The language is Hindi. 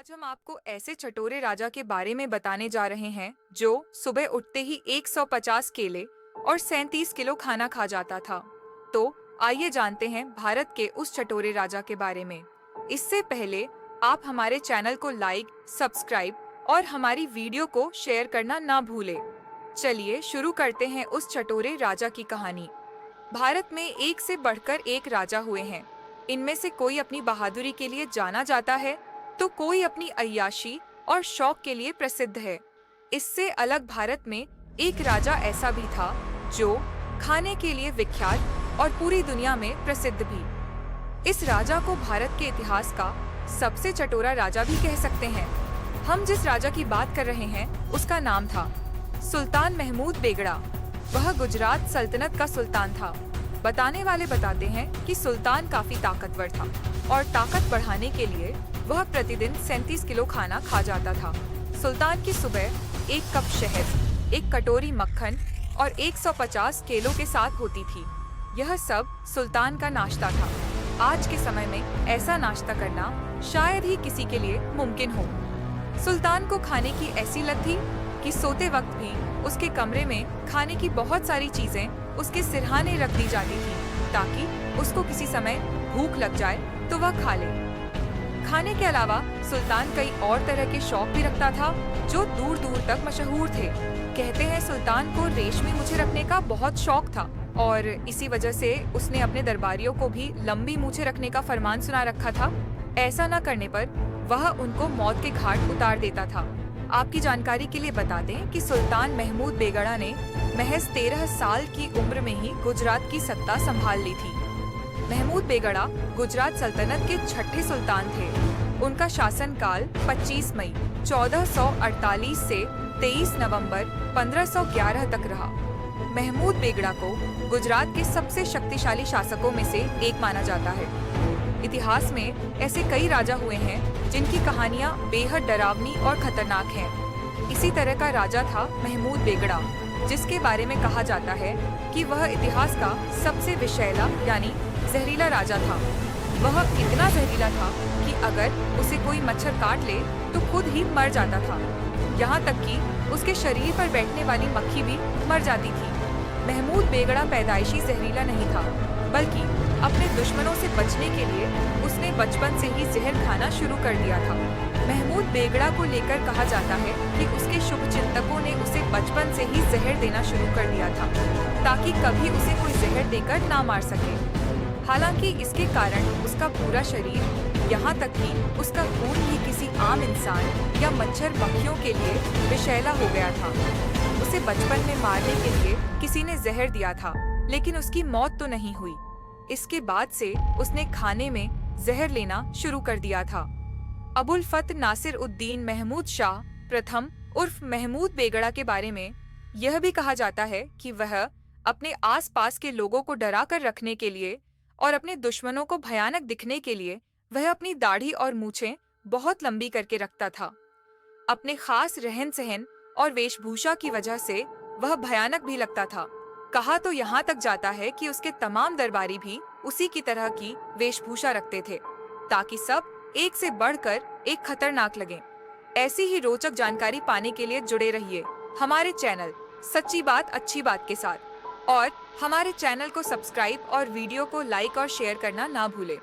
आज हम आपको ऐसे चटोरे राजा के बारे में बताने जा रहे हैं जो सुबह उठते ही 150 केले और 37 किलो खाना खा जाता था। तो आइए जानते हैं भारत के उस चटोरे राजा के बारे में। इससे पहले आप हमारे चैनल को लाइक, सब्सक्राइब और हमारी वीडियो को शेयर करना ना भूलें। चलिए शुरू करते हैं उस चटोरे राजा की कहानी। भारत में एक से बढ़कर एक राजा हुए हैं। इनमें से कोई अपनी बहादुरी के लिए जाना जाता है तो कोई अपनी अय्याशी और शौक के लिए प्रसिद्ध है। इससे अलग भारत में एक राजा ऐसा भी था जो खाने के लिए विख्यात और पूरी दुनिया में प्रसिद्ध भी। इस राजा को भारत के इतिहास का सबसे चटोरा राजा भी कह सकते हैं। हम जिस राजा की बात कर रहे हैं उसका नाम था सुल्तान महमूद बेगड़ा। वह गुजरात सल्तनत का सुल्तान था। बताने वाले बताते हैं कि सुल्तान काफी ताकतवर था और ताकत बढ़ाने के लिए वह प्रतिदिन 37 किलो खाना खा जाता था। सुल्तान की सुबह 1 कप शहद, 1 कटोरी मक्खन और 150 केलों के साथ होती थी। यह सब सुल्तान का नाश्ता था। आज के समय में ऐसा नाश्ता करना शायद ही किसी के लिए मुमकिन हो। सुल्तान को खाने की ऐसी लत थी कि सोते वक्त भी उसके कमरे में खाने की बहुत सारी चीजें उसके सिरहाने रख दी जाती थी ताकि उसको किसी समय भूख लग जाए तो वह खा ले। खाने के अलावा सुल्तान कई और तरह के शौक भी रखता था जो दूर दूर तक मशहूर थे। कहते हैं सुल्तान को रेशमी मूछें रखने का बहुत शौक था और इसी वजह से उसने अपने दरबारियों को भी लंबी मूछें रखने का फरमान सुना रखा था। ऐसा न करने पर वह उनको मौत के घाट उतार देता था। आपकी जानकारी के लिए बता दें कि सुल्तान महमूद बेगड़ा ने महज 13 साल की उम्र में ही गुजरात की सत्ता संभाल ली थी। महमूद बेगड़ा गुजरात सल्तनत के छठे सुल्तान थे। उनका शासनकाल 25 मई 1448 से 23 नवंबर 1511 तक रहा। महमूद बेगड़ा को गुजरात के सबसे शक्तिशाली शासकों में से एक माना जाता है। इतिहास में ऐसे कई राजा हुए हैं जिनकी कहानियां बेहद डरावनी और खतरनाक हैं। इसी तरह का राजा था महमूद बेगड़ा, जिसके बारे में कहा जाता है कि वह इतिहास का सबसे विषैला यानी जहरीला राजा था। वह इतना जहरीला था कि अगर उसे कोई मच्छर काट ले तो खुद ही मर जाता था। यहाँ तक कि उसके शरीर पर बैठने वाली मक्खी भी मर जाती थी। महमूद बेगड़ा पैदाइशी जहरीला नहीं था, बल्कि अपने दुश्मनों से बचने के लिए उसने बचपन से ही जहर खाना शुरू कर दिया था। महमूद बेगड़ा को लेकर कहा जाता है कि उसके शुभचिंतकों ने उसे बचपन से ही जहर देना शुरू कर दिया था ताकि कभी उसे कोई जहर देकर ना मार सके। हालांकि इसके कारण उसका पूरा शरीर, यहाँ तक कि उसका खून भी किसी आम इंसान या मच्छर मक्खियों के लिए विषैला हो गया था। उसे बचपन में मारने के लिए किसी ने जहर दिया था, लेकिन उसकी मौत तो नहीं हुई। इसके बाद से उसने खाने में जहर लेना शुरू कर दिया था। अबुल फत नासिर उद्दीन महमूद शाह प्रथम उर्फ महमूद बेगड़ा के बारे में यह भी कहा जाता है कि वह अपने आसपास के लोगों को डरा कर रखने के लिए और अपने दुश्मनों को भयानक दिखने के लिए वह अपनी दाढ़ी और मूछें बहुत लंबी करके रखता था। अपने खास रहन सहन और वेशभूषा की वजह से वह भयानक भी लगता था। कहा तो यहाँ तक जाता है कि उसके तमाम दरबारी भी उसी की तरह की वेशभूषा रखते थे ताकि सब एक से बढ़कर एक खतरनाक लगे। ऐसी ही रोचक जानकारी पाने के लिए जुड़े रहिए हमारे चैनल सच्ची बात अच्छी बात के साथ और हमारे चैनल को सब्सक्राइब और वीडियो को लाइक और शेयर करना ना भूलें।